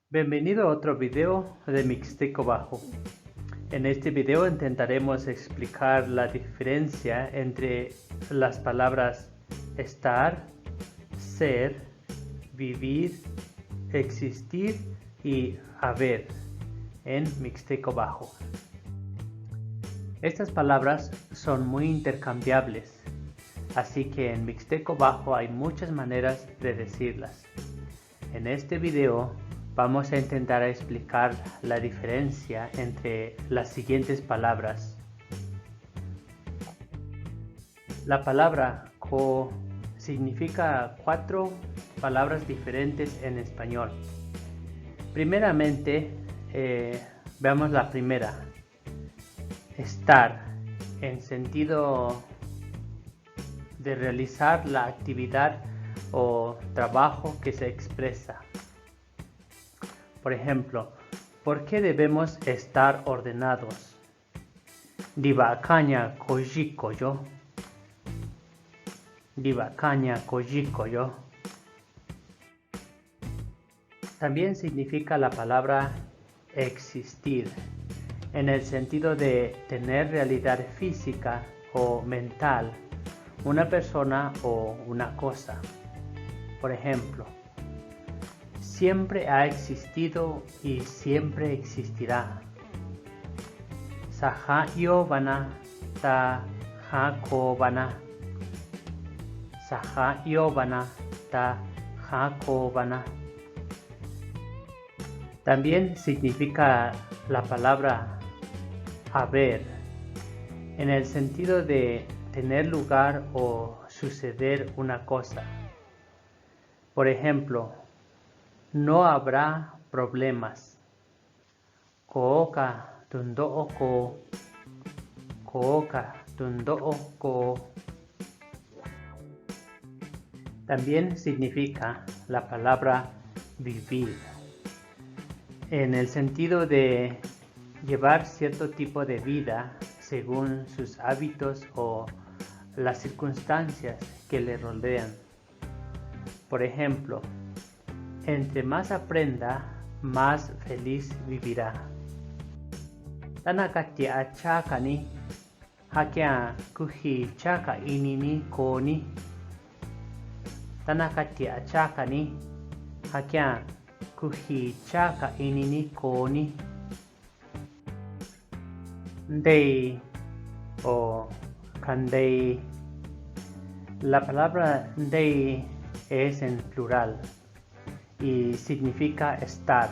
Bienvenido a otro video de Mixteco Bajo. En este video intentaremos explicar la diferencia entre las palabras estar, ser, vivir, existir y haber en Mixteco Bajo. Estas palabras son muy intercambiables, así que en Mixteco Bajo hay muchas maneras de decirlas. En este video vamos a intentar explicar la diferencia entre las siguientes palabras. La palabra co significa 4 palabras diferentes en español. Primeramente, veamos la primera. Estar, en sentido de realizar la actividad o trabajo que se expresa. Por ejemplo, ¿por qué debemos estar ordenados? Dibakaña kojiko yo. Dibakaña kojiko yo. También significa la palabra existir, en el sentido de tener realidad física o mental, una persona o una cosa. Por ejemplo, siempre ha existido y siempre existirá. Saha yobana ta hakobana. Saha yobana ta hakobana. También significa la palabra haber, en el sentido de tener lugar o suceder una cosa. Por ejemplo, no habrá problemas. Kooka tundo'o ko. Kooka tundo'o ko. También significa la palabra vivir, en el sentido de llevar cierto tipo de vida según sus hábitos o las circunstancias que le rodean. Por ejemplo, entre más aprenda, más feliz vivirá. Tanakati achakani, hakya kuhi chaka inini koni. Tanakati achakani, hakya kuhi chaka inini koni. Ndei o kandei. La palabra ndei es en plural y significa estar,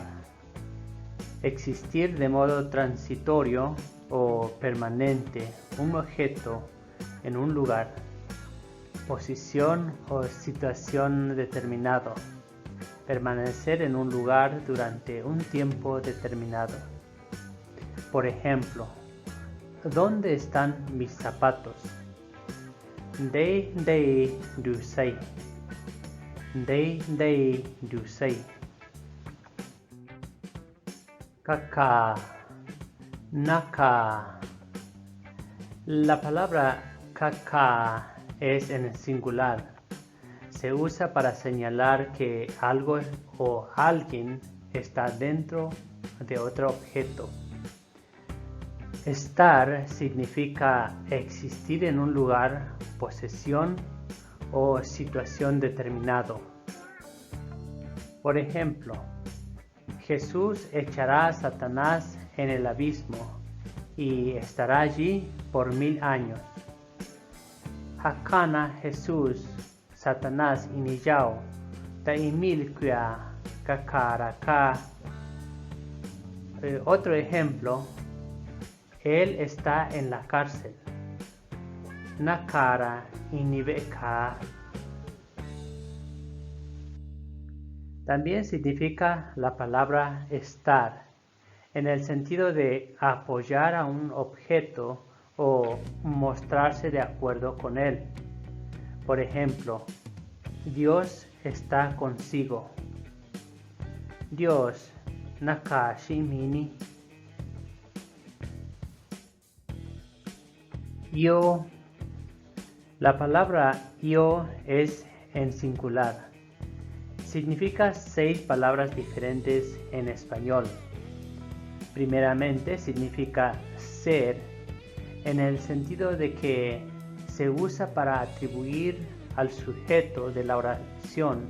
existir de modo transitorio o permanente, un objeto en un lugar, posición o situación determinado, permanecer en un lugar durante un tiempo determinado. Por ejemplo, ¿dónde están mis zapatos? Ndei dusei. Ndei dusei. Kaka, naka. La palabra kaka es en singular. Se usa para señalar que algo o alguien está dentro de otro objeto. Estar significa existir en un lugar, posesión o situación determinado. Por ejemplo, Jesús echará a Satanás en el abismo y estará allí por 1000 años. Hakana Jesús, Satanás iniyao, taimilquia kakaraka. Otro ejemplo, él está en la cárcel. Nakara inibeka. También significa la palabra estar, en el sentido de apoyar a un objeto o mostrarse de acuerdo con él. Por ejemplo, Dios está consigo. Dios nakashimini. Yo. La palabra yo es en singular. significa 6 palabras diferentes en español. Primeramente, significa ser, en el sentido de que se usa para atribuir al sujeto de la oración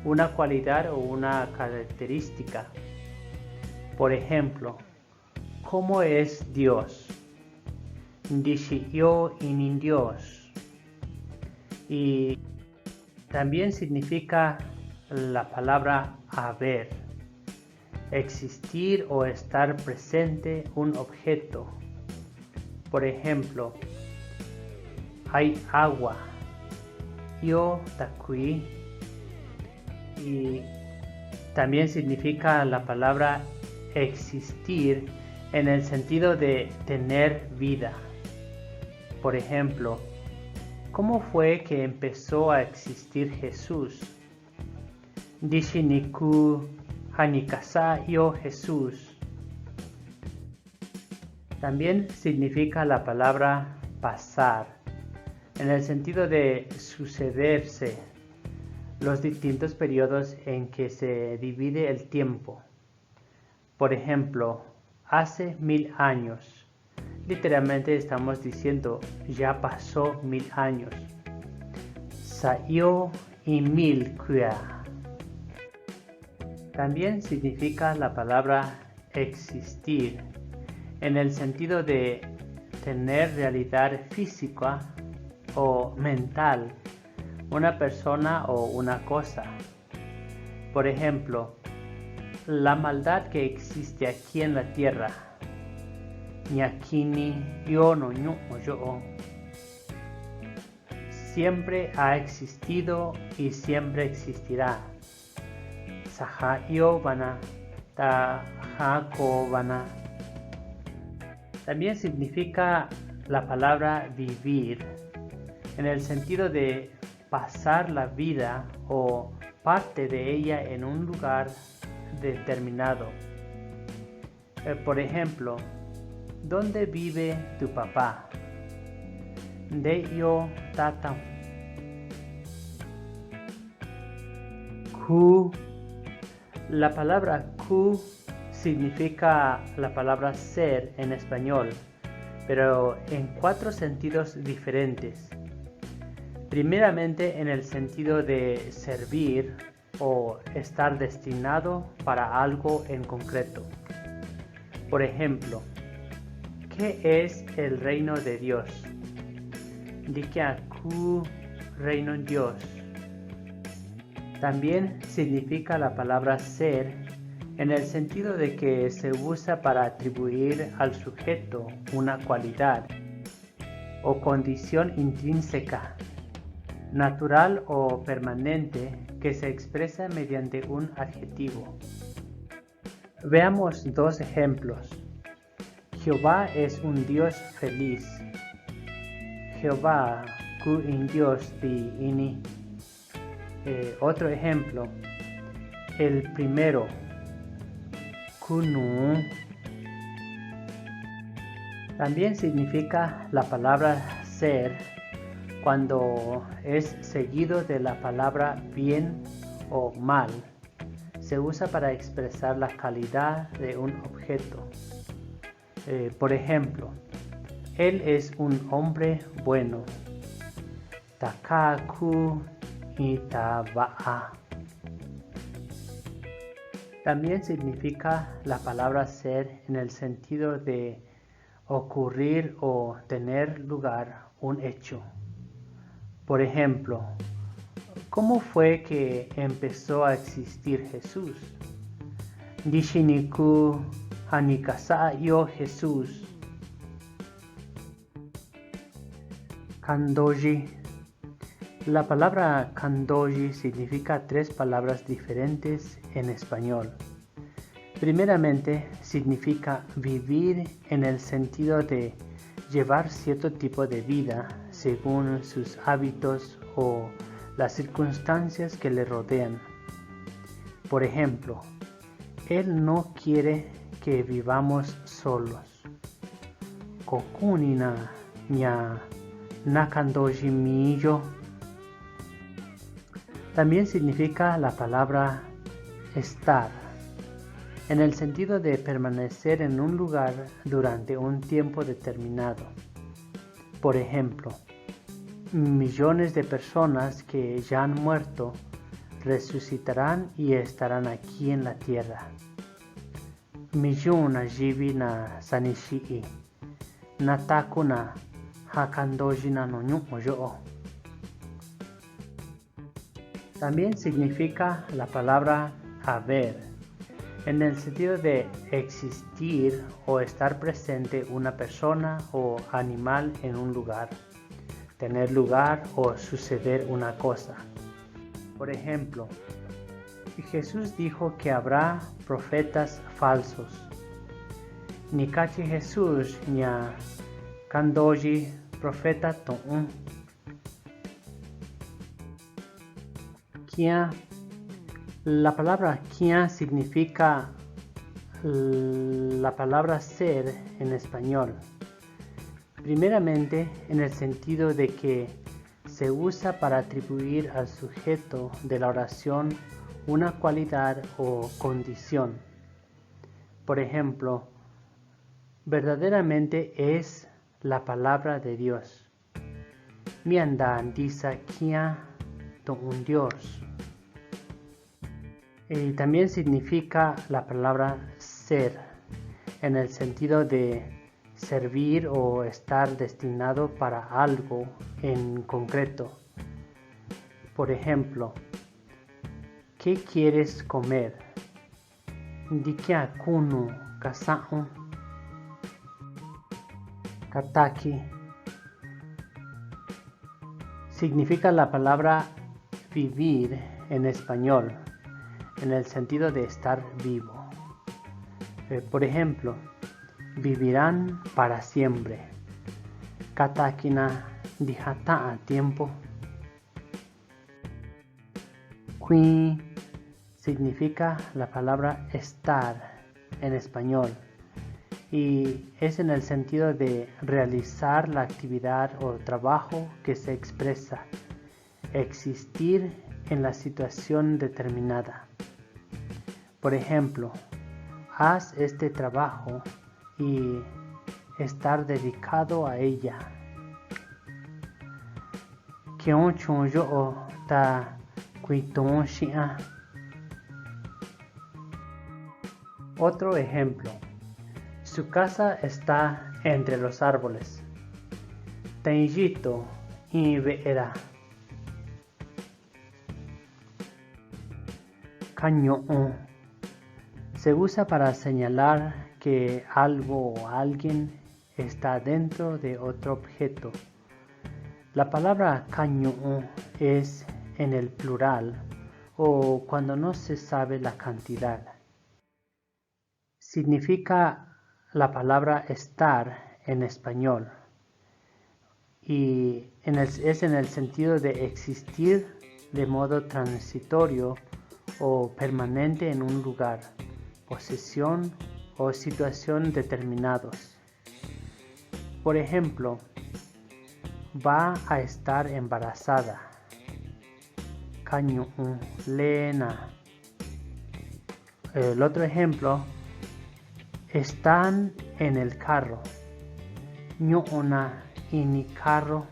una cualidad o una característica. Por ejemplo, ¿cómo es Dios? Dice yo in Dios. Y también significa la palabra haber, existir o estar presente un objeto. Por ejemplo, hay agua, yo takui. Y también significa la palabra existir en el sentido de tener vida. Por ejemplo, ¿cómo fue que empezó a existir Jesús? Dishiniku Hanikasa yo Jesús. También significa la palabra pasar, en el sentido de sucederse, los distintos periodos en que se divide el tiempo. Por ejemplo, hace 1000 años. Literalmente estamos diciendo, ya pasó 1000 años. Sa'yo y 1000 kuya. También significa la palabra existir, en el sentido de tener realidad física o mental, una persona o una cosa. Por ejemplo, la maldad que existe aquí en la tierra. Nyakini yo no yo. Siempre ha existido y siempre existirá. Saha yo bana, ta ko bana. También significa la palabra vivir, en el sentido de pasar la vida o parte de ella en un lugar determinado. Por ejemplo, ¿dónde vive tu papá? De yo tata. Ku. La palabra ku significa la palabra ser en español, pero en 4 sentidos diferentes. Primeramente en el sentido de servir o estar destinado para algo en concreto. Por ejemplo, ¿qué es el reino de Dios? Dikyaku reino en Dios. También significa la palabra ser en el sentido de que se usa para atribuir al sujeto una cualidad o condición intrínseca, natural o permanente que se expresa mediante un adjetivo. Veamos 2 ejemplos. Jehová es un Dios feliz. Jehová ku in Dios di ini. Otro ejemplo. El primero. Kunu. También significa la palabra ser cuando es seguido de la palabra bien o mal. Se usa para expresar la calidad de un objeto. Por ejemplo, él es un hombre bueno. Takaku itaba'a. También significa la palabra ser en el sentido de ocurrir o tener lugar un hecho. Por ejemplo, ¿cómo fue que empezó a existir Jesús? Dishiniku Hanikasa yo Jesús. Kandoji. La palabra kandoji significa 3 palabras diferentes en español. Primeramente, significa vivir en el sentido de llevar cierto tipo de vida según sus hábitos o las circunstancias que le rodean. Por ejemplo, él no quiere que vivamos solos. Kokunina nya nakandoji miyo. También significa la palabra estar, en el sentido de permanecer en un lugar durante un tiempo determinado. Por ejemplo, millones de personas que ya han muerto resucitarán y estarán aquí en la tierra. Milluna jibi na sanishii, nataku na hakandoji na no nyu'o. También significa la palabra haber, en el sentido de existir o estar presente una persona o animal en un lugar, tener lugar o suceder una cosa. Por ejemplo, Jesús dijo que habrá profetas falsos. Nikachi Jesús nya kandoji profeta to'un. Kia. La palabra kia significa la palabra ser en español. Primeramente, en el sentido de que se usa para atribuir al sujeto de la oración una cualidad o condición. Por ejemplo, verdaderamente es la palabra de Dios. Mianda disa kia to un Dios. Y también significa la palabra ser, en el sentido de servir o estar destinado para algo en concreto. Por ejemplo, ¿qué quieres comer? Dikia kunu kasa'un. Kataki. Significa la palabra vivir en español, en el sentido de estar vivo. Por ejemplo, vivirán para siempre. Katakina dihata a tiempo. Qui significa la palabra estar en español y es en el sentido de realizar la actividad o trabajo que se expresa, existir en la situación determinada. Por ejemplo, haz este trabajo y estar dedicado a ella. Kion chun yo ta kuiton shia. Otro ejemplo. Su casa está entre los árboles. Tenjito y veera. Cañón. Se usa para señalar que algo o alguien está dentro de otro objeto. La palabra cañón es en el plural o cuando no se sabe la cantidad. Significa la palabra estar en español y es en el sentido de existir de modo transitorio o permanente en un lugar, posesión o situación determinados. Por ejemplo, va a estar embarazada. Caño lena. El otro ejemplo, están en el carro. Ño'ona ini carro.